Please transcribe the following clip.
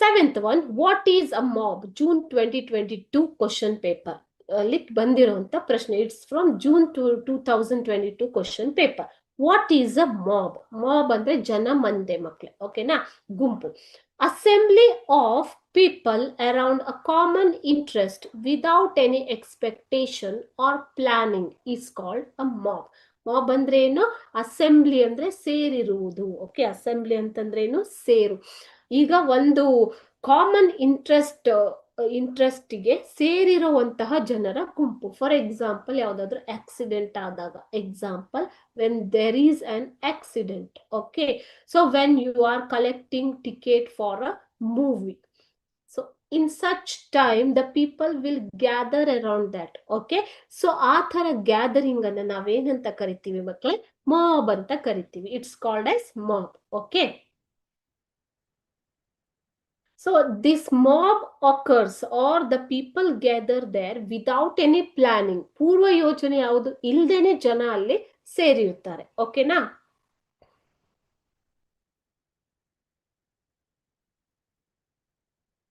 Seventh one, what is a mob? June 2022 question paper. Lit ಬಂದಿರುವಂತ ಪ್ರಶ್ನೆ. It's from June 2022 question paper. What is a mob? Mob ಅಂದ್ರೆ ಜನ ಮಂದೆ ಮಕ್ಳೆ, ಓಕೆನಾ, ಗುಂಪು. Assembly of people around a common interest without any expectation are planning is called a mob. Mob ಅಂದ್ರೆ ಏನು? Assembly ಅಂದ್ರೆ ಸೇರಿರುವುದು. ಓಕೆ, ಅಸೆಂಬ್ಲಿ ಅಂತಂದ್ರೆ ಏನು? ಸೇರು. ಈಗ ಒಂದು ಕಾಮನ್ ಇಂಟ್ರೆಸ್ಟ್ಗೆ ಸೇರಿರುವಂತಹ ಜನರ ಗುಂಪು. ಫಾರ್ ಎಕ್ಸಾಂಪಲ್, ಯಾವ್ದಾದ್ರು ಆಕ್ಸಿಡೆಂಟ್ ಆದಾಗ, example when there is an accident. Okay, so when you are collecting ticket for a movie, so in such time the people will gather around that. Okay, so ಆ ತರ gathering ಅನ್ನ ನಾವೇನಂತ ಕರಿತೀವಿ ಮಕ್ಕಳೇ? Mob ಅಂತ ಕರಿತೀವಿ. It's called as mob. Okay, so this mob occurs or the people gather there without any planning. ಪೂರ್ವ ಯೋಜನೆ ಯಾವುದು ಇಲ್ದೇನೆ ಜನ ಅಲ್ಲಿ ಸೇರಿರ್ತಾರೆ. ಓಕೆನಾ?